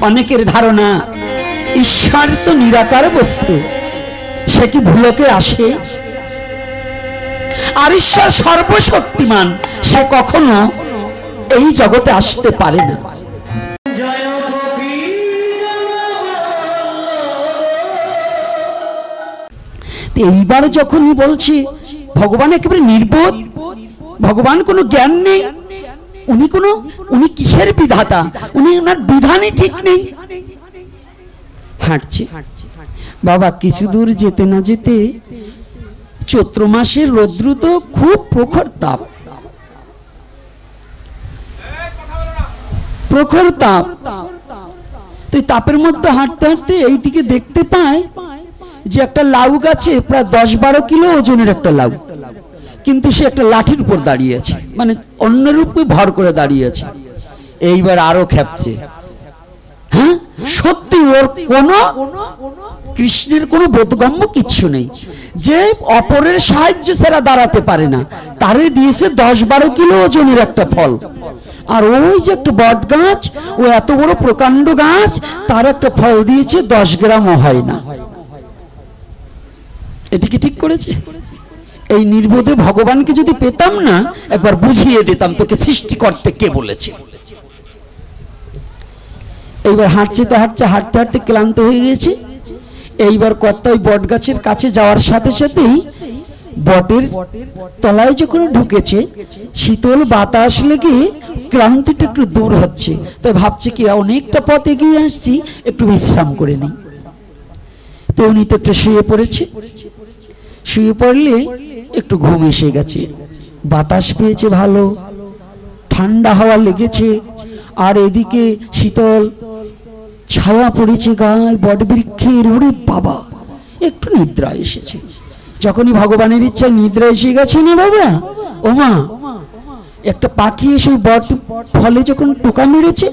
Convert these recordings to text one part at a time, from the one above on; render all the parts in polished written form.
অনেকের ধারণা ঈশ্বর তো নিরাকার বস্তু, সে কি ভুলকে আসে? আর ঈশ্বর সর্বশক্তিমান, সে কখনো এই জগতে আসতে পারে না। এইবার যখনই বলছি ভগবান একেবারে নির্বোধ, ভগবান কোনো জ্ঞান নেই, উনি কিসের বিধাতা, ওনার বিধানই ঠিক নেই। হাঁটছে বাবা, কিছু দূর যেতে না যেতে চৈত্র মাসের রৌদ্র তো খুব প্রখর তাপ, প্রখর তাপ। তো তাপের মধ্যে হাঁটতে হাঁটতে এইদিকে দেখতে পায় যে একটা লাউ গাছে প্রায় 10-12 কিলো ওজনের একটা লাউ, কিন্তু সে একটা লাঠির উপর দাঁড়িয়ে আছে, মানে অন্যরূপে ভর করে দাঁড়িয়ে আছে। এইবার আরো খেপছে। হ্যাঁ, সত্যি ওর কোনো কৃষ্ণের কোনো বোধগম্য কিচ্ছু নেই, যে অপরের সাহায্য ছাড়া দাঁড়াতে পারে না, তারে দিয়েছে 10-12 কিলো ওজনের একটা ফল। আর ওই যে একটা বট গাছ, ও এত বড় প্রকাণ্ড গাছ, তার একটা ফল দিয়েছে 10 গ্রামও হয় না। এটা কি ঠিক করেছে? এই নির্বোধে ভগবানকে যদি পেতাম না, একবার বুঝিয়ে দিতাম তোকে সৃষ্টি করতে কে বলেছে। এইবার হাঁটতে হাঁটতে ক্লান্ত হয়ে গেছে। এইবার কর্তা ওই বট গাছের কাছে যাওয়ার সাথে সাথেই বটের তলায় যখন ঢুকেছে, শীতল বাতাস লেগে ক্লান্তিটা একটু দূর হচ্ছে। তাই ভাবছে কি অনেকটা পথ এগিয়ে আসছি, একটু বিশ্রাম করে নিই। তো উনি তো একটু শুয়ে পড়েছে, শুয়ে পড়লে একটু ঘুম এসে গেছে। বাতাস পেয়েছে ভালো, ঠান্ডা হাওয়া লেগেছে, আর এদিকে শীতল ছায়া পড়েছে গায়ে বটবৃক্ষের। ওরে বাবা, একটু নিদ্রা এসেছে। যখনই ভগবানের ইচ্ছা নিদ্রা এসে গেছে না বাবা, ওমা একটা পাখি এসে বট ফলে যখন টোকা মেরেছে,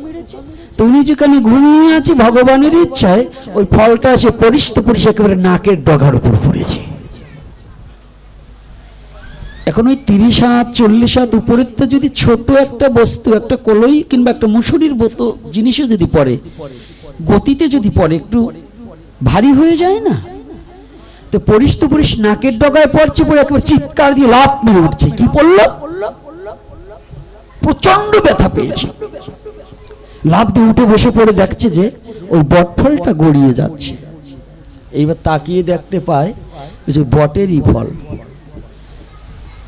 তো উনি যেখানে ঘুমিয়ে আছে ভগবানের ইচ্ছায় ওই ফলটা এসে পরিষ্কার একেবারে নাকের ডগার উপর পড়েছে। এখন ওই 30 হাত 40 হাত উপরের যদি ছোট একটা বস্তু, একটা কলই কিংবা একটা মুসুরির মতো জিনিসও যদি পড়ে, গতিতে যদি পড়ে, একটু ভারী হয়ে যায় না? তো পরিষ্কার নাকের ডগায় পড়ছে, পড়ে একেবারে চিৎকার দিয়ে লাফ মেরে উঠছে। কি পড়লো? প্রচন্ড ব্যথা পেয়েছে। লাফ দিয়ে উঠে বসে পড়ে দেখছে যে ওই বটফলটা গড়িয়ে যাচ্ছে। এইবার তাকিয়ে দেখতে পায় যে বটেরই ফল।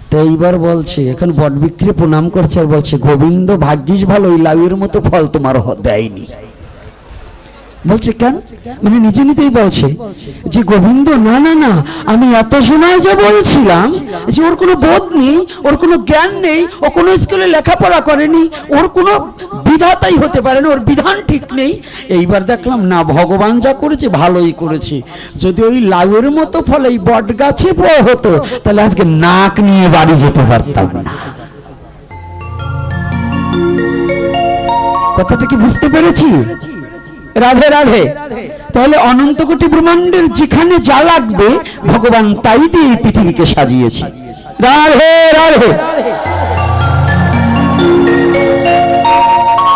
তো এইবার বলছে, এখন বট বিক্রি প্রণাম করছে আর বলছে, গোবিন্দ ভাগ্যিস ভালো, ওই লাউয়ের মতো ফল তোমার দেয়নি। বলছে কেন? মানে নিজে নিজেই বলছে যে গোবিন্দ না না না, আমি এত সময় যে বলছিলাম যে ওর কোনো বোধ নেই, ওর কোনো জ্ঞান নেই, ও কোনো স্কুলে লেখাপড়া করেনি, ওর কোনো বিধাতাই হতে পারে না, ওর বিধান ঠিক নেই। এইবার দেখলাম না, ভগবান যা করেছে ভালোই করেছে। যদি ওই লাউয়ের মতো ফল এই বট গাছে হতো, তাহলে আজকে নাক নিয়ে বাড়ি যেতে পারতাম না। কথাটা কি বুঝতে পেরেছি? রাধে রাধে। তাহলে অনন্ত কোটি ব্রহ্মাণ্ডের যেখানে যা লাগবে ভগবান তাই দিয়ে এই পৃথিবীকে সাজিয়েছে। রাধে রাধে।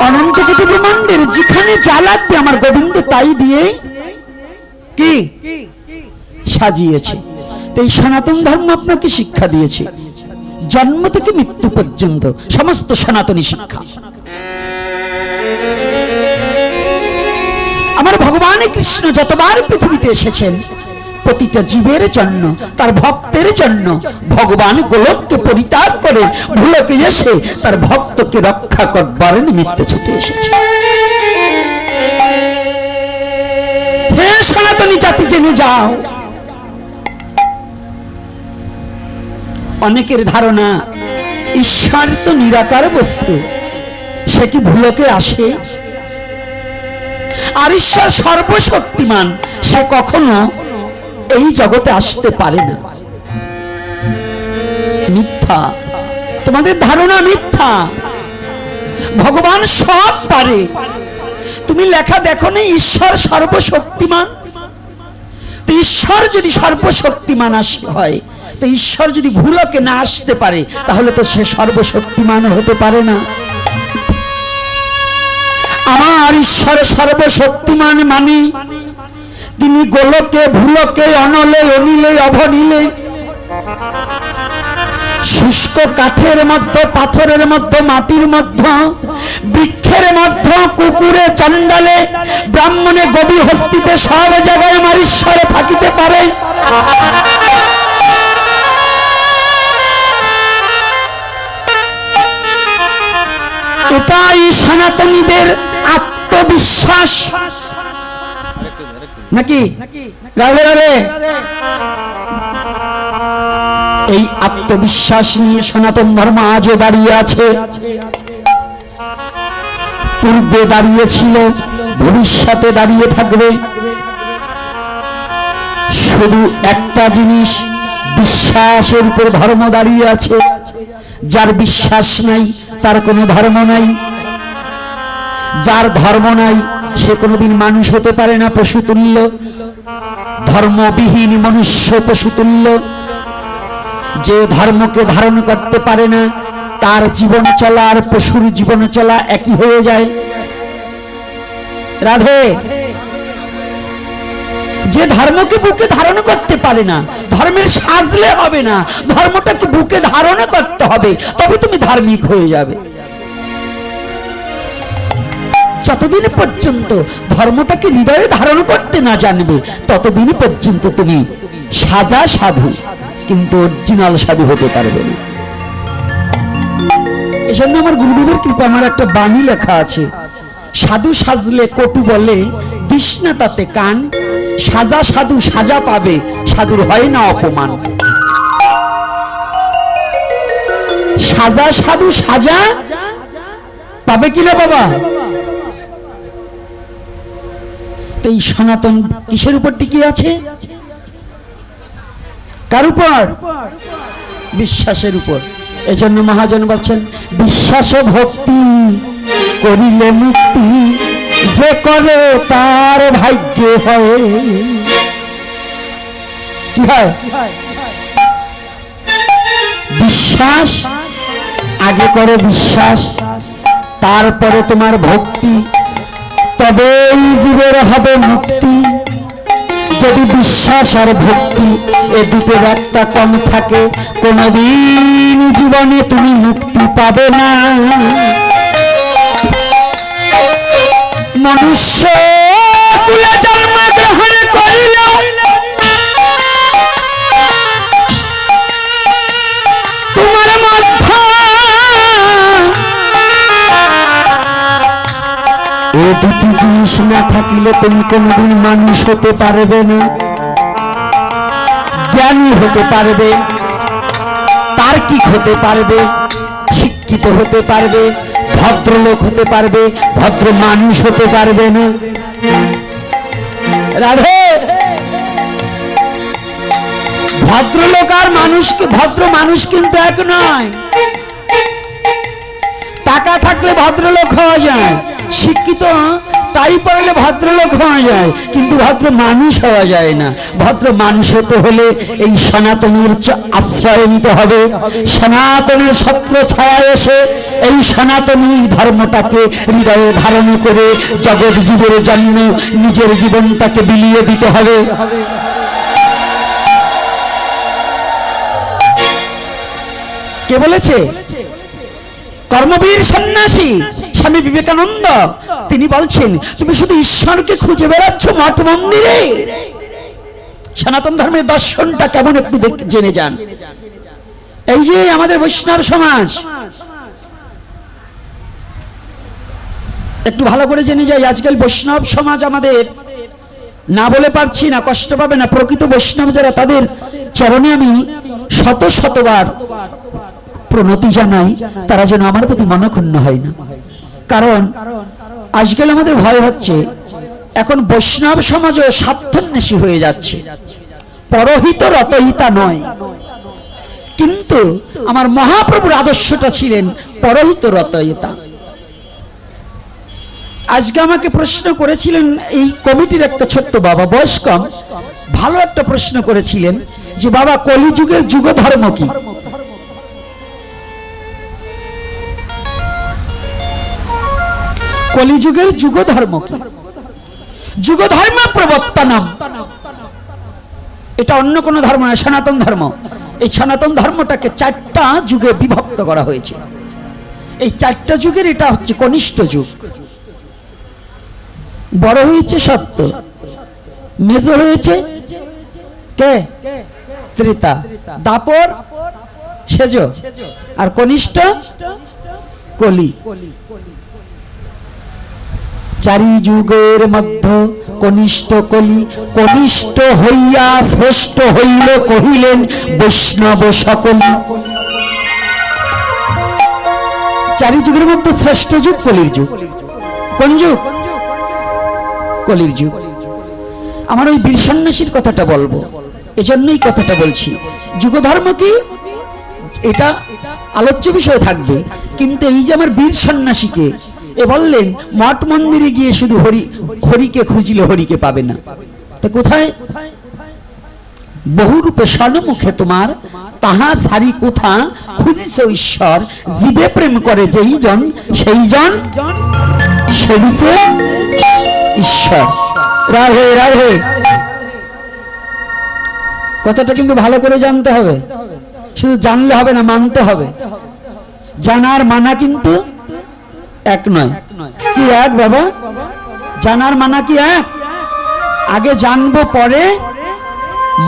অনন্ত কোটি ব্রহ্মাণ্ডের যেখানে যা লাগবে আমার গোবিন্দ তাই দিয়ে কি সাজিয়েছে। তো এই সনাতন ধর্ম আপনাকে শিক্ষা দিয়েছে, জন্ম থেকে মৃত্যু পর্যন্ত সমস্ত সনাতনী শিক্ষা। আমার ভগবান কৃষ্ণ যতবার পৃথিবীতে এসেছেন, প্রতিটা জীবের জন্য, তার ভক্তের জন্য ভগবান গোলককে পরিত্যাগ করে ভুলকে এসে তার ভক্তকে রক্ষা করবার নিমিত্তে ছুটে এসেছে। হে সনাতনী জাতি, জেনে যাও, অনেকের ধারণা ঈশ্বর তো নিরাকার বস্তু, সে কি ভুলকে আসে? আর ঈশ্বর সর্বশক্তিমান, সে কখনো এই জগতে আসতে পারে না। মিথ্যা, তোমাদের ধারণা মিথ্যা। ভগবান সব পারে। তুমি লেখা দেখো না ঈশ্বর সর্বশক্তিমান? তো ঈশ্বর যদি সর্বশক্তিমান হয়, তো ঈশ্বর যদি ভুলকে না আসতে পারে, তাহলে তো সে সর্বশক্তিমান হতে পারে না। আমার ঈশ্বর সর্বশক্তিমান মানি, তিনি গোলকে ভুলকে অনলে অনিলে অভনিলে, শুষ্ক কাঠের মধ্যে, পাথরের মধ্যে, মাটির মধ্যে, বৃক্ষের মধ্যে, কুকুরে, চণ্ডালে, ব্রাহ্মণে, গবি হস্তিতে, সব জায়গায় আমার ঈশ্বর থাকিতে পারে। এটাই সনাতনীদের আত্মবিশ্বাস নাকি? রাধে রাধে। এই আত্মবিশ্বাস নিয়ে সনাতন ধর্ম আজও দাঁড়িয়ে আছে, পূর্বে দাঁড়িয়েছিল, ভবিষ্যতে দাঁড়িয়ে থাকবে। শুধু একটা জিনিস, বিশ্বাসের উপর ধর্ম দাঁড়িয়ে আছে। যার বিশ্বাস নাই তার কোনো ধর্ম নাই, যার ধর্ম নাই সে কোনোদিন মানুষ হতে পারে না, পশুতুল্য। ধর্মবিহীন মনুষ্য পশুতুল্য। যে ধর্মকে ধারণ করতে পারে না তার জীবন চলা আর পশুর জীবন চলা একই হয়ে যায়। রাধে। যে ধর্মকে বুকে ধারণ করতে পারে না, ধর্মের সাজলে হবে না, ধর্মটাকে বুকে ধারণ করতে হবে, তবে তুমি ধার্মিক হয়ে যাবে। যতদিন পর্যন্ত ধর্মটাকে হৃদয়ে ধারণ করতে না জানবে ততদিন পর্যন্ত তুমি সাজা সাধু কিন্তু অরিজিনাল সাধু হতে পারবে না। এজন্য আমার গুরুদেবের কৃপা আমার একটা বাণী লেখা আছে, সাধু সাজলে কটু বলে দিস না তাতে কান, সাজা সাধু সাজা পাবে, সাধুর হয় না অপমান। সাজা সাধু সাজা পাবে কিনা বাবা? এই সনাতন কিসের উপর টিকে আছে? কার উপর? বিশ্বাসের উপর। এজন্য মহাজন বলছেন, বিশ্বাস ভক্তি করিলে মুক্তি, যে করে তার ভাগ্যে হয়। কি হয়? বিশ্বাস আগে করো, বিশ্বাস তারপরে তোমার ভক্তি, তবেই জীবের হবে মুক্তি। যদি বিশ্বাস আর ভক্তি এ দুটোর একটা কম থাকে কোনদিন জীবনে তুমি মুক্তি পাবে না। মনুষ্য কুলে জন্মগ্রহণ করিল তোমার মধ্যে এ দুটি জিনিস না থাকিলে তুমি কোনদিন মানুষ হতে পারবে না। জ্ঞানী হতে পারবে, তার্কিক হতে পারবে, শিক্ষিত হতে পারবে, ভদ্রলোক হতে পারবে, ভদ্র মানুষ হতে পারবে না। রাধে। ভদ্রলোক আর মানুষকে, ভদ্র মানুষ কিন্তু এক নয়। টাকা থাকলে ভদ্রলোক হওয়া যায়, শিক্ষিত টাই পড়লে ভদ্রলোক হওয়া যায়, কিন্তু ভদ্র মানুষ হওয়া যায় না। ভদ্র মানুষ হতে হলে এই সনাতনের আশ্রয় নিতে হবে। সনাতনের ছত্র ছায়া এসে এই সনাতনী ধর্মটাকে হৃদয়ে ধারণ করে জগৎ জীবের জন্য নিজের জীবনটাকে বিলিয়ে দিতে হবে। কে বলেছে? কর্মবীর সন্ন্যাসী স্বামী বিবেকানন্দ। তিনি বলছেন, তুমি শুধু ঈশ্বরকে খুঁজে বেড়াচ্ছ মঠ মন্দিরে। সনাতন ধর্মের দর্শনটা কেমন একটু জেনে যান। এই যে আমাদের বৈষ্ণব সমাজ, একটু ভালো করে জেনে যাই। আজকাল বৈষ্ণব সমাজ আমাদের, না বলে পারছি না, কষ্ট পাবে না, প্রকৃত বৈষ্ণব যারা তাদের চরণে আমি শত শতবার প্রণতি জানাই, তারা যেন আমার প্রতি মনক্ষুণ্ণ হয় না। কারণ আজকাল আমাদের ভয় হচ্ছে, এখন বৈষ্ণব সমাজও স্বার্থান্বেষী হয়ে যাচ্ছে। পরহিত রতহিতা নয়, কিন্তু আমার মহাপ্রভুর আদর্শটা ছিলেন পরহিত রতহিতা। আজকে আমাকে প্রশ্ন করেছিলেন এই কমিটির একটা ছোট্ট বাবা, বয়স কম, ভালো একটা প্রশ্ন করেছিলেন যে বাবা, কলিযুগের যুগ ধর্ম কি? কলিযুগের যুগ ধর্ম কি? যুগ ধর্ম প্রবর্তনম, এটা অন্য কোনো ধর্ম নয়, সনাতন ধর্ম। এই সনাতন ধর্মটাকে 4টা যুগে বিভক্ত করা হয়েছে। এই 4টা যুগের এটা হচ্ছে কনিষ্ঠ যুগ। বড় হয়েছে সত্য, মেজো হয়েছে কে? ত্রেতা, দাপর, সেজ, আর কনিষ্ঠ কলি। 4 যুগের মধ্যে কনিষ্ঠ কলি, কনিষ্ঠ হইয়া শ্রেষ্ঠ হইল কহিলেন বৈষ্ণব সকলি। 4 যুগের মধ্যে শ্রেষ্ঠ যুগ কলির যুগ। কোন যুগ? কলির যুগ। আমার ওই বীর সন্ন্যাসীর কথাটা বলবো, এজন্যই কথাটা বলছি। যুগ ধর্ম কি এটা আলোচ্য বিষয় থাকবে, কিন্তু এই যে আমার বীর সন্ন্যাসীকে এ বললেন মঠ মন্দিরে গিয়ে শুধু হরিকে খুঁজলে হরিকে পাবে না, তা কোথায়? বহুরূপে স্বর্ণমুখে তোমার তাহা সারি কোথা খুঁজিছ ঈশ্বর, জীবে প্রেম করে যেই জন সেই জন সেবিছে ঈশ্বর। রাধে রাধে। কথাটা কিন্তু ভালো করে জানতে হবে, শুধু জানলে হবে না, মানতে হবে। জানার মানা কিন্তু এক নয়। কি এক বাবা? জানার মানা কি এক? আগে জানবো পরে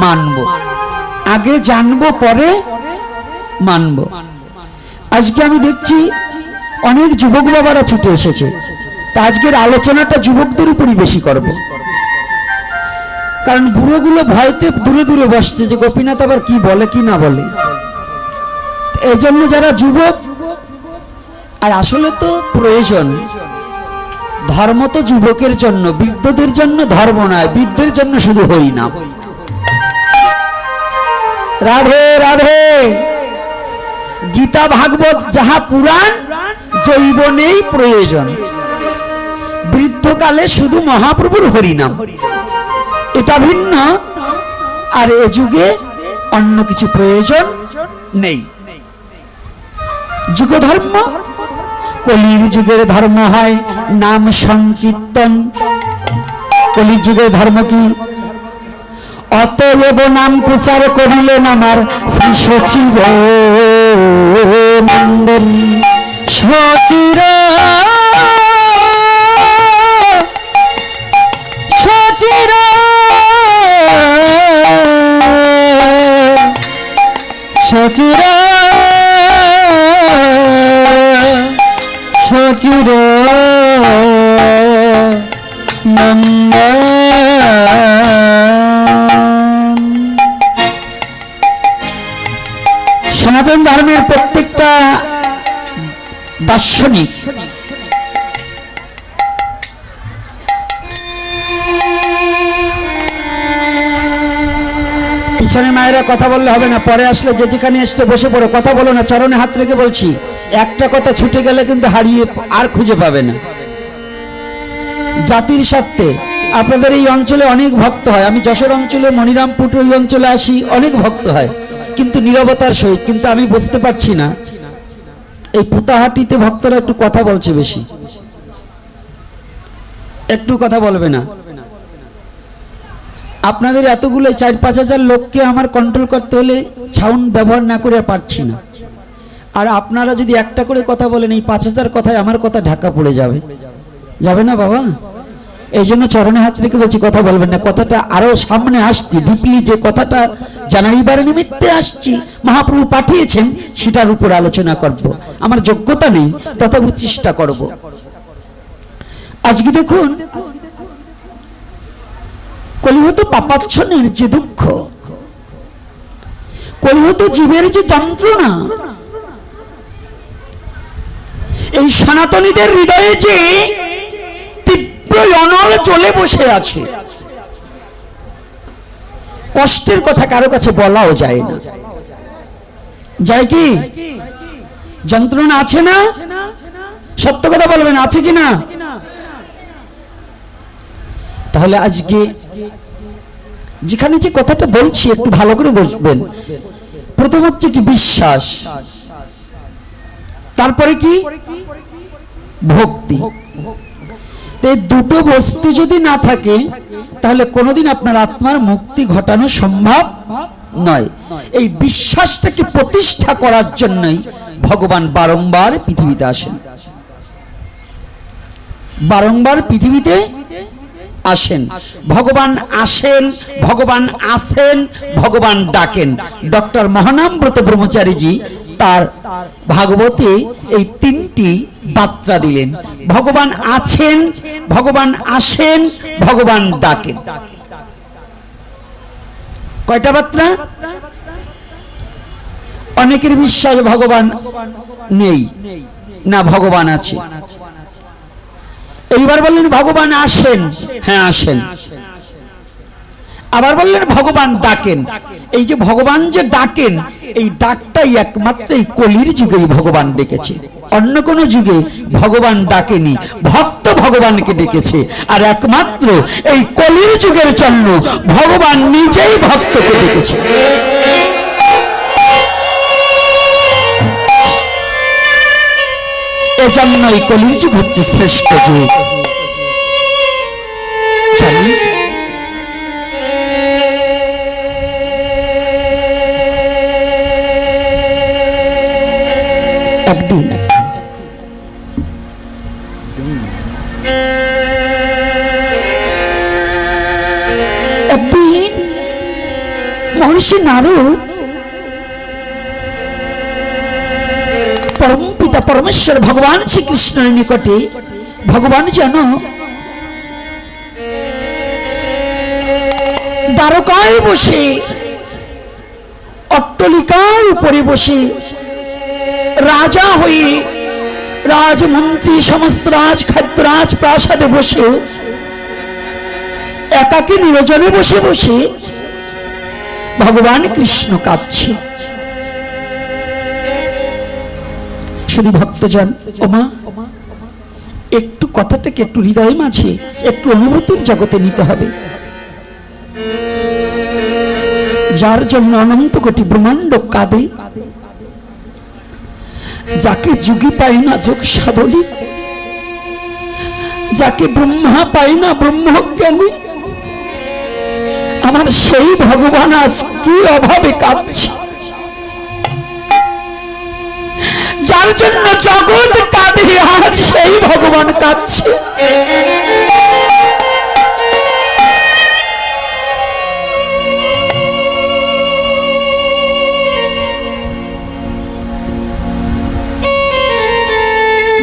মানবো, আগে জানবো পরে মানবো। আজকে আমি দেখছি অনেক যুবক বাবারা ছুটে এসেছে, তা আজকের আলোচনাটা যুবকদের উপরই বেশি করব, কারণ বুড়োগুলো ভয়তে দূরে দূরে বসছে যে গোপীনাথ আবার কি বলে কি না বলে। এই জন্য যারা যুবক, আর আসলে তো প্রয়োজন, ধর্ম তো যুবকের জন্য, বৃদ্ধদের জন্য ধর্ম নয়, বৃদ্ধের জন্য শুধু হই না। রাধে রাধে। গীতা ভাগবত যাহা পুরাণ, জৈবনেই প্রয়োজন। বৃদ্ধকালে শুধু মহাপ্রভুর হরিনাম, এটা ভিন্ন, আর এ যুগে অন্য কিছু প্রয়োজন নেই। যুগ ধর্ম, কলির যুগের ধর্ম হয় নাম সংকীর্তন। কলির যুগের ধর্ম কি? অতএব নাম প্রচার করিলেন আমার শ্রী সচিব নন্দন। সচির সচির সচির সচির নন্দন। সনাতন ধর্মের প্রত্যেকটা দার্শনিক পিছনে মায়েরা কথা বললে হবে না, পরে আসলে যে যেখানে এসছে বসে পড়ো, কথা বলো না, চরণে হাত রেখে বলছি। একটা কথা ছুটে গেলে কিন্তু হারিয়ে আর খুঁজে পাবে না। জাতির স্বার্থে আপনাদের এই অঞ্চলে অনেক ভক্ত হয়, আমি যশোর অঞ্চলে মনিরামপুর ওই অঞ্চলে আসি, অনেক ভক্ত হয়, কিন্তু নীরবতার সহিত। কিন্তু আমি বুঝতে পারছি না এই পুতাহাটিতে ভক্তরা একটু কথা বলছে বেশি, একটু কথা বলবে না। আপনাদের এতগুলো 4-5 হাজার লোককে আমার কন্ট্রোল করতে হলে সাউন্ড ব্যবহার না করে পারছি না। আর আপনারা যদি একটা করে কথা বলেন, এই 5,000 কথায় আমার কথা ঢাকা পড়ে যাবে, যাবে না বাবা? এই জন্য চরণে হাত রেখে বলছি কথা বলবেন না। কথাটা আরো সামনে আসছি, ডিপলি যে কথাটা জানাইবার নিমিত্তে আসছি, মহাপ্রভু পাঠিয়েছেন, সেটার উপর আলোচনা করব। আমার যোগ্যতা নেই, তথাপি চেষ্টা করব। আজকে দেখুন, কলিহত পাপাচ্ছনের যে দুঃখ, কলিহত জীবের যে যন্ত্রণা, এই সনাতনীদের হৃদয়ে যে তীব্র অনল চলে বসে আছে, কষ্টের কথা কারো কাছে বলাও যায় না। যায় কি? যন্ত্রণা আছে না? সত্য কথা বলবেন, আছে কি না? তাহলে আজকে যেখানে যে কথাটা বলছি একটু ভালো করে বুঝবেন। প্রথম হচ্ছে কি? বিশ্বাস, তারপরে কি? ভক্তি, তো দুটো বস্তু যদি না থাকে তাহলে কোনোদিন আপনার আত্মার মুক্তি ঘটানো সম্ভব নয়। এই বিশ্বাসটাকে প্রতিষ্ঠা করার জন্যই ভগবান বারংবার পৃথিবীতে আসেন, বারংবার পৃথিবীতে আসেন। ভগবান আসেন, ভগবান আসেন, ভগবান ডাকেন। ডক্টর মহানামব্রত ব্রহ্মচারীজি তার ভাগবতে এই তিনটি বার্তা দিলেন, ভগবান আছেন, ভগবান আসেন, ভগবান ডাকেন। কয়টা বার্তা? অনেকের বিশ্বাস ভগবান নেই, না ভগবান আছে। এইবার বললেন ভগবান আসেন, হ্যাঁ আসেন। আবার বললেন ভগবান ডাকেন। এই যে ভগবান যে ডাকেন, এই ডাকটাই একমাত্র এই কলির যুগেই ভগবান ডেকেছে, অন্য কোন যুগে ভগবান ডাকেনি, ভক্ত ভগবানকে ডেকেছে। আর একমাত্র এই কলির যুগের জন্য ভগবান নিজেই ভক্তকে ডেকেছে। এজন্য এই কলির যুগ হচ্ছে শ্রেষ্ঠ যুগ। একদিন মহর্ষি নারদ পরম পিতা পরমেশ্বর ভগবান শ্রীকৃষ্ণের নিকটে, ভগবান যেন দ্বারকায় বসে, অট্টালিকার উপরে বসে, রাজা হয়ে রাজমন্ত্রী সমস্ত রাজখাদ্য রাজ প্রাসাদে বসে একাকী নিরজনে বসে বসে ভগবান কৃষ্ণ কাঁদছে। শুধু ভক্তজন, ওমা একটু কথাটাকে একটু হৃদয় মাঝে একটু অনুভূতির জগতে নিতে হবে। যার জন্য অনন্ত কোটি ব্রহ্মাণ্ড কাঁদে, যাকে যুগী পায় না যোগ সাধনী, যাকে ব্রহ্মা পায় না ব্রহ্মজ্ঞানী, আমার সেই ভগবান আজ কি অভাবে কাঁদছে, যার জন্য জগৎ কাঁদে, আজ সেই ভগবান কাঁদছে।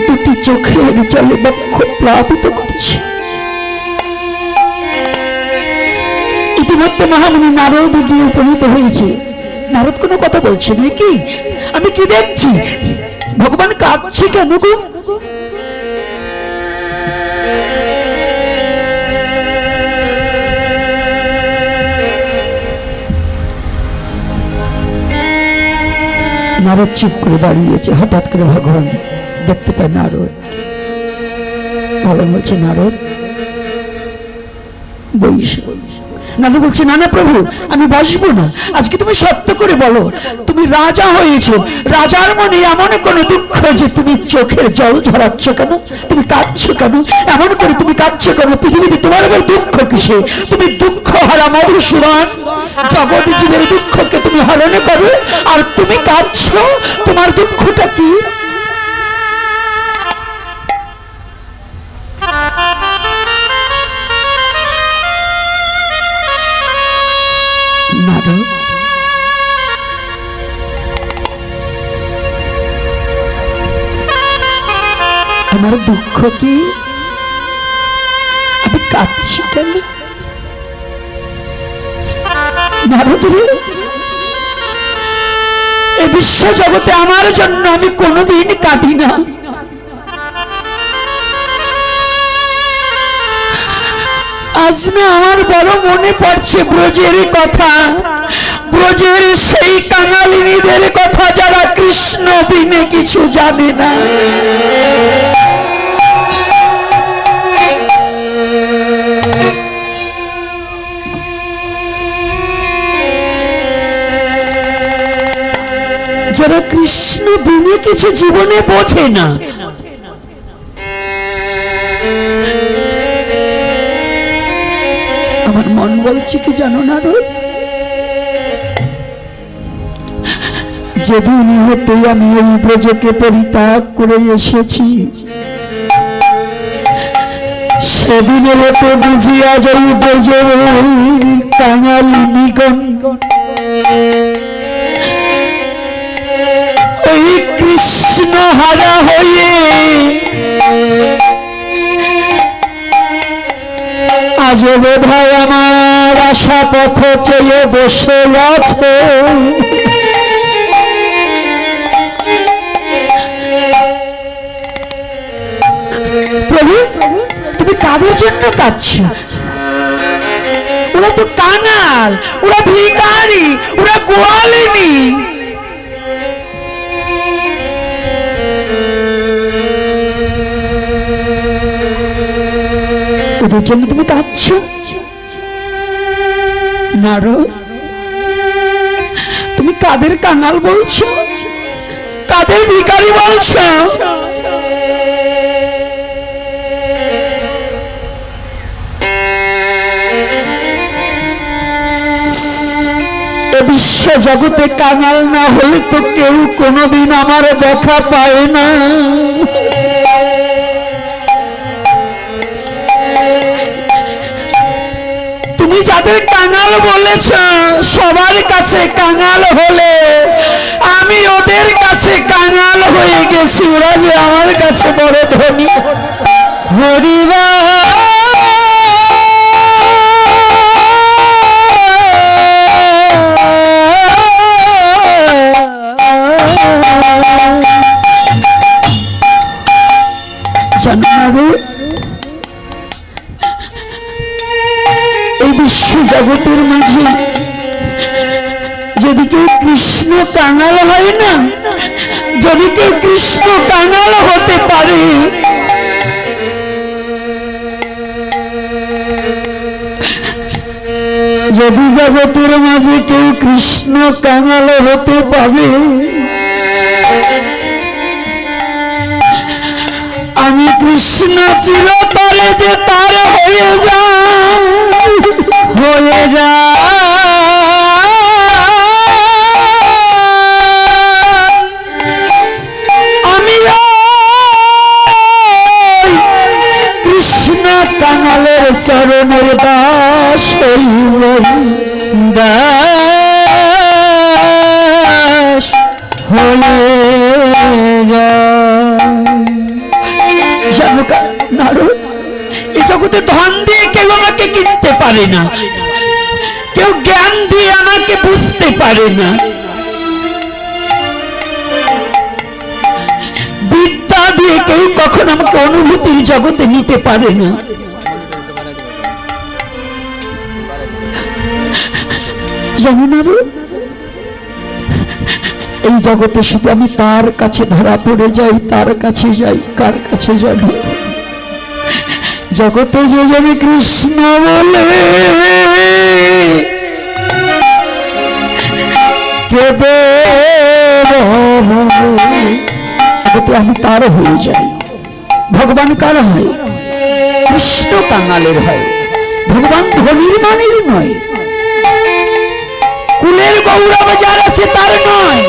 দুটি চোখের জলে বক্ষ প্লাবিত করছে। ইতিমধ্যে মহামুনি নারদ গিয়ে উপনীত হয়েছে। নারদ কোনো কথা বলছে না, কি আমি কি দেখছি, ভগবান কাঁদছে কেন গো? নারদ চুপ করে দাঁড়িয়েছে। হঠাৎ করে ভগবান দেখতে পায় নারদ। ভগবান বলছে, নারদ বইস। নারদ বলছে, না না প্রভু, আমি বসবো না। আজকে তুমি সত্য করে বলো, তুমি রাজা হয়েছো, রাজার মনে এমন কোন দুঃখ যে তুমি চোখের জল ঝরাচ্ছ কেন, তুমি কাঁদছো কেন, এমন করে তুমি কাঁদছো কেন? পৃথিবীতে তোমার আবার দুঃখ কিসে? তুমি দুঃখ হারা মধুসূদন, জগৎ জীবের দুঃখকে তুমি হরণ করো, আর তুমি কাঁদছো, তোমার দুঃখটা কি? নারদ, আমার দুঃখ কি? আমি কাঁদছি কেন? নারদ রে, এই বিশ্ব জগতে আমার জন্য আমি কোনোদিন কাঁদি না। আজ না আমার বড় মনে পড়ছে ব্রজের কথা, ব্রজের সেই কাঙালিনীদের কথা যারা কৃষ্ণ বিনে কিছু জানে না। যারা কৃষ্ণ বিনে কিছু জীবনে বোঝে না, আমার মন বলছে কি জানো না রোদ, যেদিন হতে আমি এই ব্রজকে পরিত্যাগ করে এসেছি সেদিন হতে বুঝিয়া যাই ব্রজ কাঙালি নিগণ ওই কৃষ্ণ হারা হয়ে আজ বোধহয় আমার আশা পথ চেয়ে বসে আছে। প্রভু তুমি কাদের জন্য কাঁদছো? ওরা তো কাঙাল, ওরা ভিখারি, ওরা গোয়ালিনী। ওদের জন্য তুমি কাঁদছো? নারদ, তুমি কাদের কাঙাল বলছো, কাদের ভিখারি বলছো? বিশ্ব জগতে কাঙাল না হলে তো কেউ কোনোদিন আমার দেখা পায় না। তুমি যাদের কাঙাল বলেছ সবার কাছে কাঙাল হলে আমি ওদের কাছে কাঙাল হয়ে গেছি। ওরা যে আমার কাছে বড় ধনী। হরিবা এই বিশ্ব জগতের মাঝে যদি কেউ কৃষ্ণ কাঙাল হয় না, যদি কেউ কৃষ্ণ কাঙাল হতে পারে যদি জগতের মাঝে কেউ কৃষ্ণ কাঙাল হতে পারে আমি কৃষ্ণ চিরতরে যে তার হয়ে যায় আমি কৃষ্ণ কাঙালের চরণের দাস হয়ে নারদ, এই জগতে ধন দিয়ে কেউ আমাকে কিনতে পারে না, কেউ জ্ঞান দিয়ে আমাকে বুঝতে পারে না, বিদ্যা দিয়ে কেউ কখন আমাকে অনুভূতির জগতে নিতে পারে না। জানো নারদ, এই জগতে শুধু আমি তার কাছে ধরা পড়ে যাই, তার কাছে যাই। কার কাছে জানো? জগতে যে যাবে কৃষ্ণ বলে কেঁদে আমি তার হয়ে যাই। ভগবান কার হয়? কৃষ্ণ কাঙালের হয়। ভগবান ধনীর মানের নয়, কুলের গৌরব যার আছে তার নয়।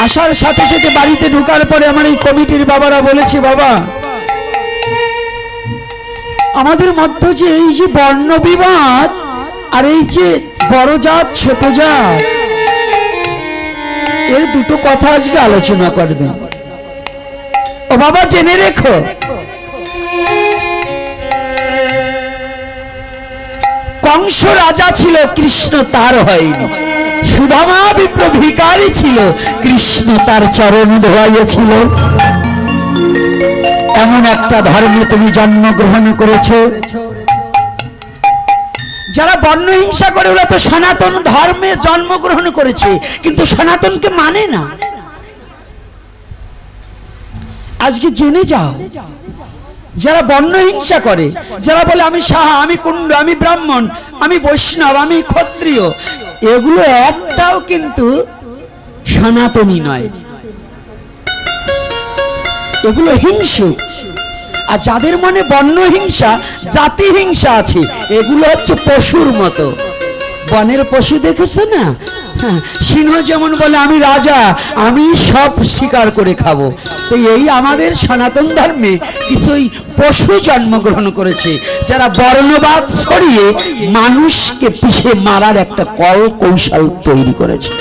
আসার সাথে সাথে বাড়িতে ঢোকার পরে আমার এই কমিটির বাবারা বলেছে, বাবা আমাদের মধ্যে যে এই যে বর্ণ বিবাদ আর এই যে বড় জাত ছোট জাত, এর দুটো কথা আজকে আলোচনা করবে। ও বাবা জেনে রেখো, কংস রাজা ছিল, কৃষ্ণ তার হয়নি। সুদামা বিপ্র ভিখারি ছিল, কৃষ্ণ তার চরণ ধোয়াইয়াছিল। এমন একটা ধর্মে তুমি জন্মগ্রহণ করেছো। যারা বর্ণ হিংসা করে ওরা তো সনাতন ধর্মে জন্মগ্রহণ করেছে, কিন্তু সনাতনকে মানে না। আজকে জেনে যাও, যারা বর্ণ হিংসা করে, যারা বলে আমি সাহা, আমি কুণ্ড, আমি ব্রাহ্মণ, আমি বৈষ্ণব, আমি ক্ষত্রিয়, এগুলো একটাও কিন্তু সনাতনী নয়, এগুলো হিংসুক। আর যাদের মনে বর্ণ হিংসা, জাতি হিংসা আছে, এগুলো হচ্ছে পশুর মতো। বনের পশু দেখেছো না? সিংহ যেমন বলে আমি রাজা, আমি সব শিকার করে খাবো, তো এই আমাদের সনাতন ধর্মে কিছুই পশু জন্মগ্রহণ করেছে, যারা বর্ণবাদ ছড়িয়ে মানুষকে পিষে মারার একটা কৌশল তৈরি করেছে,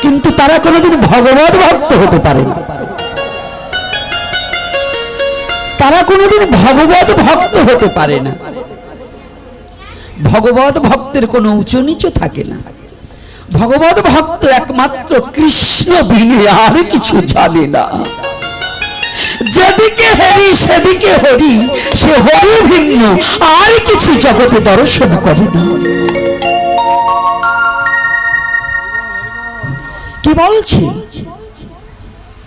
কিন্তু তারা কোনোদিন ভগবত ভক্ত হতে পারে না। তারা কোনোদিন ভগবত ভক্ত হতে পারে না। ভগবত ভক্তের কোনো উঁচু নিচু থাকে না। ভগবত ভক্ত একমাত্র কৃষ্ণ বিনে আর কিছু জানে না। যেদিকে হরি সেদিকে হরি, সে হরি ভিন্ন আর কিছু জগতে দর্শন করে না। কি বলছে?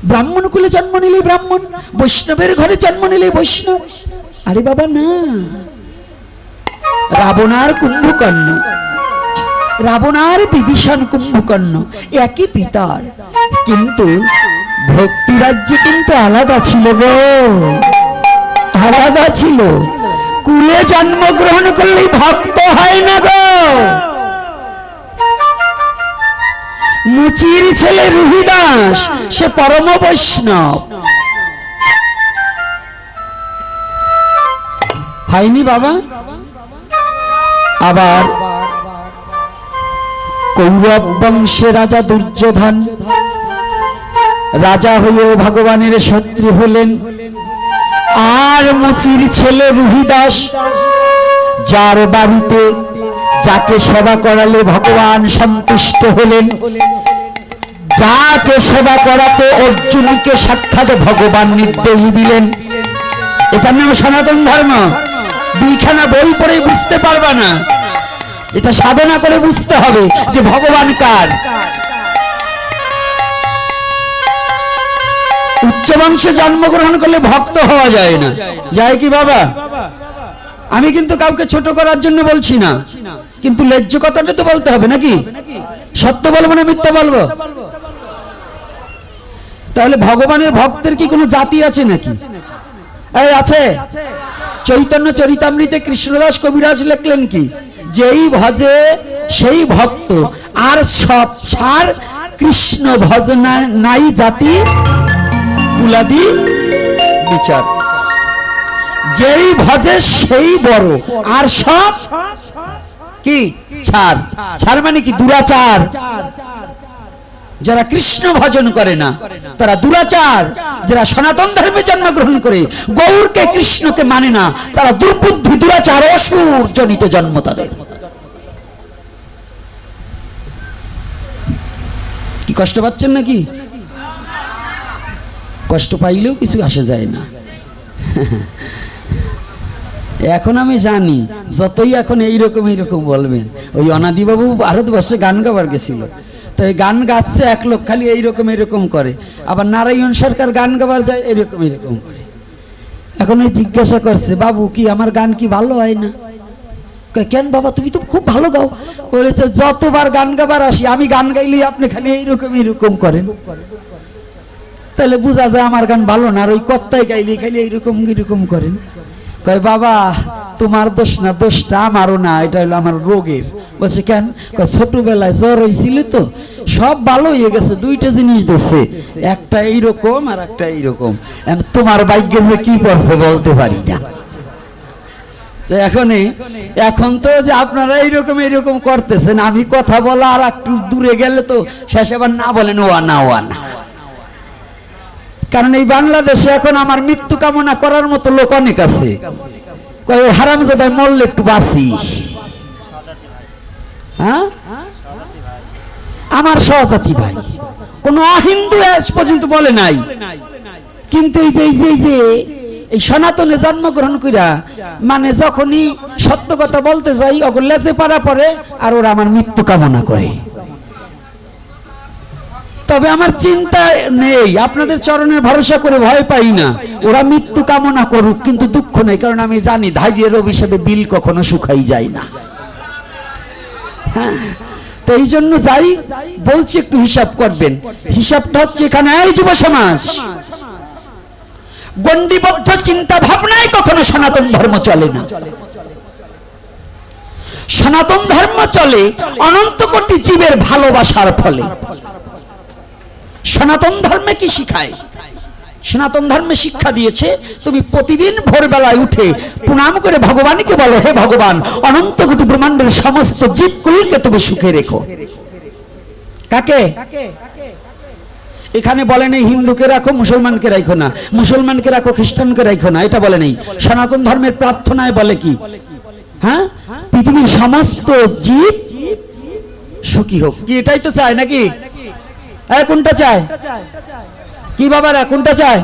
ব্রাহ্মণ কুলে জন্ম নিলে ব্রাহ্মণ, বৈষ্ণবের ঘরে জন্ম নিলে বৈষ্ণব। আরে বাবা না, রাবণার কুম্ভকর্ণ, রাবণার বিভীষণ কুম্ভকর্ণ একই পিতার, কিন্তু ভক্তি রাজ্যে কিন্তু আলাদা ছিল গো, আলাদা ছিল। কুলে জন্মগ্রহণ করলেই ভক্ত হয় না গো। মুচির ছেলে রুহিদাস সে পরম বৈষ্ণব হয়নি বাবা। আবার কৌরব বংশে রাজা দুর্যোধন রাজা হয়েও ভগবানের শত্রু হলেন। আর মুচির ছেলে রুহিদাস, যার বাড়িতে যাকে সেবা করালে ভগবান সন্তুষ্ট হলেন, যাকে সেবা করাতে অর্জুনকে সাক্ষাৎ ভগবান নির্দেশ দিলেন। এটার নাম সনাতন ধর্ম। দুইখানা বই পড়ে বুঝতে পারবা না, এটা সাধনা করে বুঝতে হবে যে ভগবান কার। উচ্চ বংশে জন্মগ্রহণ করলে ভক্ত হওয়া যায় না, যায় কি বাবা? আমি কিন্তু কাউকে ছোট করার জন্য বলছি না, কিন্তু ন্যায্য কথাটা তো বলতে হবে নাকি? সত্য বলবো না মিথ্যা বলবো? তাহলে ভগবানের ভক্তের কি কোনো জাতি আছে নাকি? এই আছে। চৈতন্য চরিতামৃতে কৃষ্ণদাস কবিরাজ লিখলেন কি, যেই ভজে সেই ভক্ত, আর সব ছাড় কৃষ্ণ ভজনা নাই জাতি কুলাদি বিচার। যেই ভজে সেই বড়, আর সব কি ছাড়। ছাড় মানে কি? দুরাচার। যারা কৃষ্ণ ভজন করে না তারা দুরাচার। যারা সনাতন ধর্মে জন্মগ্রহণ করে গৌরকে কৃষ্ণকে মানে না, তারা দুর্বুদ্ধি, দুরাচার, অসুর জনিত জন্ম তাদের। কি কষ্ট পাচ্ছেন নাকি? কষ্ট পাইলেও কিছু আসে যায় না। এখন আমি জানি যতই এখন এইরকম এইরকম বলবেন। ওই অনাদিবাবু ভারতবর্ষে গান গাবার গেছিল, তো এই গান গাচ্ছে এক লোক খালি এইরকম এইরকম করে, আবার নারায়ণ সরকার গান গাবার যায় এরকম এরকম করে। এখন এই জিজ্ঞাসা করছে, বাবু কি আমার গান কি ভালো হয় না? কেন বাবা, তুমি তো খুব ভালো গাও। বলেছে যতবার গান গাবার আসি আমি গান গাইলেই আপনি খালি এইরকম এইরকম করেন, তাহলে বোঝা যায় আমার গান ভালো না। আর ওই কত্তায় গাইলে খালি এইরকম এইরকম করেন। কয় বাবা তোমার দোষ না, দোষটা আমারও না, এটা হলো আমার রোগের। বলছে কেন? ছোটবেলায় জ্বর হয়েছিল তো সব ভালো হয়ে গেছে, দুইটা জিনিস দিচ্ছে, একটা এইরকম আর একটা এইরকম। তোমার ভাগ্যে যে কি পড়ছে বলতে পারি না। এখন তো যে আপনারা এইরকম এইরকম করতেছেন, আমি কথা বলা আর একটু দূরে গেলে তো শেষে আবার না বলেন ওয়া না ওয়া না। কারণ এই বাংলাদেশে এখন আমার মৃত্যু কামনা করার মতো লোক অনেক আছে। হারামজাদায় মরলে একটু বাঁচি। হ্যাঁ, আমার সহজাতি ভাই, কোন অহিন্দু আজ পর্যন্ত বলে নাই, কিন্তু এই যে এই সনাতনে জন্মগ্রহণ কইরা মানে যখনই সত্য কথা বলতে যাই ওগুলো লেজে পাড়া পড়ে আর ওরা আমার মৃত্যু কামনা করে। তবে আমার চিন্তা নেই, আপনাদের চরণে ভরসা করে ভয় পাই না। ওরা মৃত্যু কামনা করুক, কিন্তু দুঃখ নেই, কারণ আমি জানি ধাইয়ের অভিশাপে বিল কখনো শুকাই যায় না। হ্যাঁ, তো এই জন্য যাই বলছি একটু হিসাব করবেন। হিসাবটা হচ্ছে এখানে, এই যুব সমাজ গণ্ডিবদ্ধ চিন্তা ভাবনায় কখনো সনাতন ধর্ম চলে না। সনাতন ধর্ম চলে অনন্ত কোটি জীবের ভালোবাসার ফলে। সনাতন ধর্মে কি শিখায়? সনাতন ধর্মে শিক্ষা দিয়েছে তুমি প্রতিদিন ভোরবেলায় উঠে প্রণাম করে ভগবানকে বলো, হে ভগবান, অনন্ত কোটি ব্রহ্মাণ্ডের সমস্ত জীবকুলকে তুমি সুখে রেখো। কাকে? এখানে বলে নেই হিন্দুকে রাখো, মুসলমানকে রাখো না, মুসলমানকে রাখো, খ্রিস্টানকে রাখো না, এটা বলে নেই। সনাতন ধর্মের প্রার্থনায় বলে কি? হ্যাঁ, পৃথিবীর সমস্ত জীব সুখী হোক। কি এটাই তো চায় নাকি? কোনটা চায়? কি বাবারা, কোনটা চায়?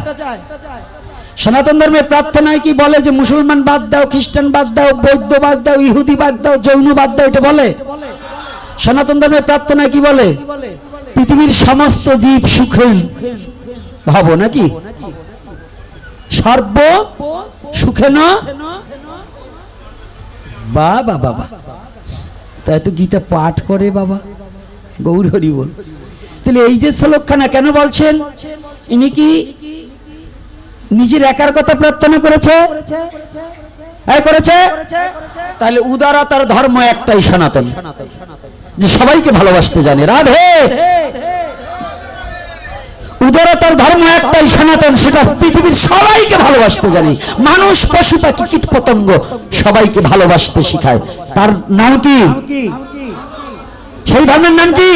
সনাতন ধর্মের প্রার্থনায় কি বলে যে মুসলমান বাদ দাও, খ্রিস্টান বাদ দাও, বৌদ্ধ বাদ দাও, ইহুদি বাদ দাও, জৈন বাদ দাও, এটা বলে? সনাতন ধর্মের প্রার্থনায় কি বলে? পৃথিবীর সমস্ত জীব সুখী ভাবো নাকি? সর্ব সুখে না। বাবা বাবা, তাই তো গীতা পাঠ করে বাবা, গৌর হরি বল। তাহলে এই যে শ্লোকখানা কেন বলছেন? ইনি কি নিজের একার কথা প্রার্থনা করেছে? করেছে। তাহলে উদারতার ধর্ম একটাই সনাতন, যে সবাইকে ভালোবাসতে জানে। রাধে। উদারতার ধর্ম একটাই সনাতন, সেটা পৃথিবীর সবাইকে ভালোবাসতে জানে। মানুষ, পশু পাখি, কীট পতঙ্গ সবাইকে ভালোবাসতে শিখায়। তার নাম কি? সেই ধর্মের নাম কি?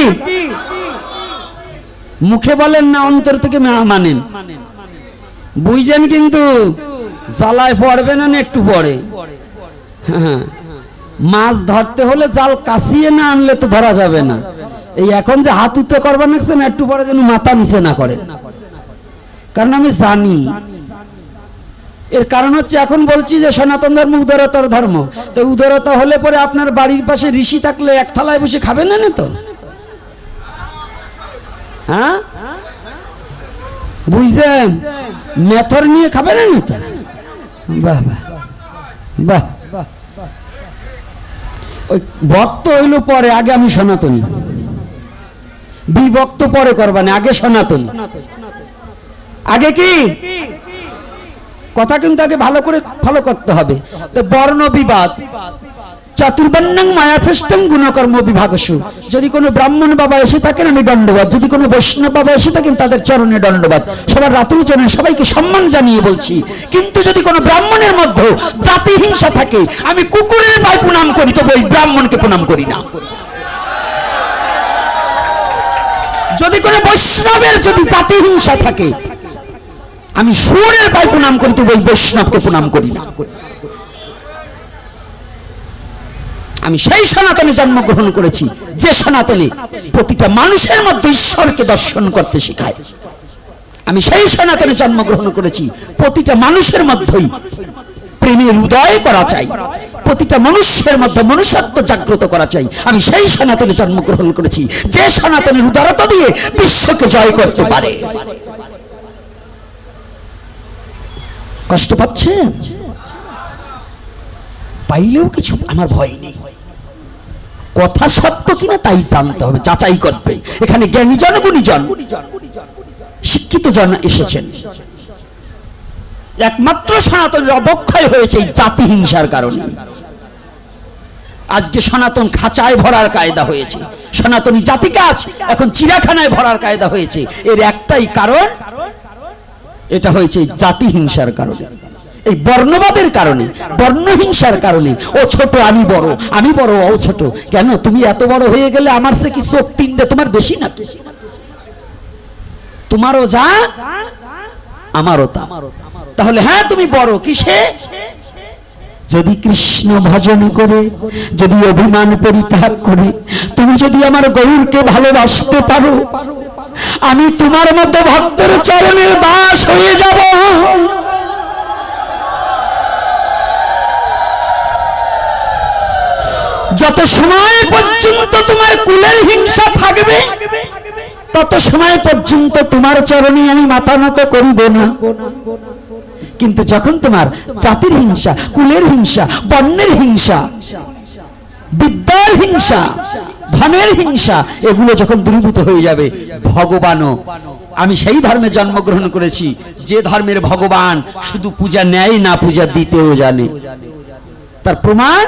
মুখে বলেন না, অন্তর থেকে মানেন? বুঝছেন? কিন্তু জালায় পড়বে না, একটু পরে। হ্যাঁ, মাছ ধরতে হলে জাল কাছিয়ে না আনলে তো ধরা যাবে না। এই এখন যে হাত উঠতে করবেন না, একটু পরে যেন মাথা নিচে না করে। কারণ আমি জানি, এর কারণ হচ্ছে এখন বলছি যে সনাতন ধর্ম উদারতার ধর্ম। তো উদারতা হলে পরে আপনার বাড়ির পাশে ঋষি থাকলে এক থালায় বসে খাবেন না তো? হ্যাঁ, বুঝছেন? মেথর নিয়ে খাবেন না তো? বাহ বাহ বাহ। ওই ভক্ত হইল পরে, আগে আমি সনাতনী। বিভক্ত পরে করবানে, আগে সনাতনী। আগে কি কথা? কিন্তু আগে ভালো করে ফলো করতে হবে। তো বর্ণ বিবাদ, চতুর্বর্ণং মায়াশ্রেষ্ঠং গুণকর্ম বিভাগসু। যদি কোনো ব্রাহ্মণ বাবা এসে থাকেন আমি দণ্ডবাদ, যদি কোনো বৈষ্ণব বাবা এসে থাকেন তাদের চরণে দণ্ডবাদ। সবার রাতুল চরণে সবাইকে সম্মান জানিয়ে বলছি। কিন্তু যদি কোনো ব্রাহ্মণের মধ্যে জাতি হিংসা থাকে, আমি কুকুরের পায়ে প্রণাম করি, তবে ওই ব্রাহ্মণকে প্রণাম করি না। যদি কোনো বৈষ্ণবের যদি জাতি হিংসা থাকে, আমি শুয়োরের পায়ে প্রণাম করি, তবে ওই বৈষ্ণবকে প্রণাম করি না। আমি সেই সনাতনে জন্মগ্রহণ করেছি, যে সনাতনে প্রতিটা মানুষের মধ্যে ঈশ্বরকে দর্শন করতে শেখায়। আমি সেই সনাতনে জন্মগ্রহণ করেছি, প্রতিটা মানুষের মধ্যেই প্রেমের উদয় করা চাই, প্রতিটা মানুষের মধ্যে মনুষ্যত্ব জাগ্রত করা চাই। আমি সেই সনাতনে জন্মগ্রহণ করেছি, যে সনাতনের উদারতা দিয়ে বিশ্বকে জয় করতে পারে। কষ্ট পাচ্ছেন? পাইলেও কিছু আমার ভয় নেই। কথা সত্য কিনা তাই জানতে হবে, যাচাই করবে। এখানে জ্ঞানী জন, গুণী জন, শিক্ষিত জন এসেছেন। একমাত্র সনাতনের অবক্ষয় হয়েছে এই জাতি হিংসার কারণে। আজকে সনাতন খাঁচায় ভরার কায়দা হয়েছে, সনাতনী জাতিকে আজ এখন চিড়াখানায় ভরার কায়দা হয়েছে। এর একটাই কারণ, এটা হয়েছে জাতি হিংসার কারণে, এই বর্ণবাদের কারণে, বর্ণহিংসার কারণে। ও ছোট আমি বড়, আমি বড় ও ছোট। কেন? তুমি এত বড় হয়ে গেলে আমার সে কি চোখ তিনটে তোমার বেশি নাকি? তোমারও যা আমারও তা। তাহলে হ্যাঁ, তুমি বড় কিসে? যদি কৃষ্ণ ভজন করে, যদি অভিমান পরিত্যাগ করে, তুমি যদি আমার গৌরকে ভালোবাসতে পারো, আমি তোমার মতো ভক্তের চরণের দাস হয়ে যাব। যত সময় পর্যন্ত তোমার কুলের হিংসা থাকবে, তত সময় পর্যন্ত তোমার চরণে আমি মাথা নত করিব না। কিন্তু যখন তোমার জাতির হিংসা, কুলের হিংসা, বর্ণের হিংসা, বিদ্যার হিংসা, ধনের হিংসা, এগুলো যখন দূরীভূত হয়ে যাবে, ভগবানও, আমি সেই ধর্মে জন্মগ্রহণ করেছি যে ধর্মের ভগবান শুধু পূজা নেয় না, পূজা দিতেও জানে। তার প্রমাণ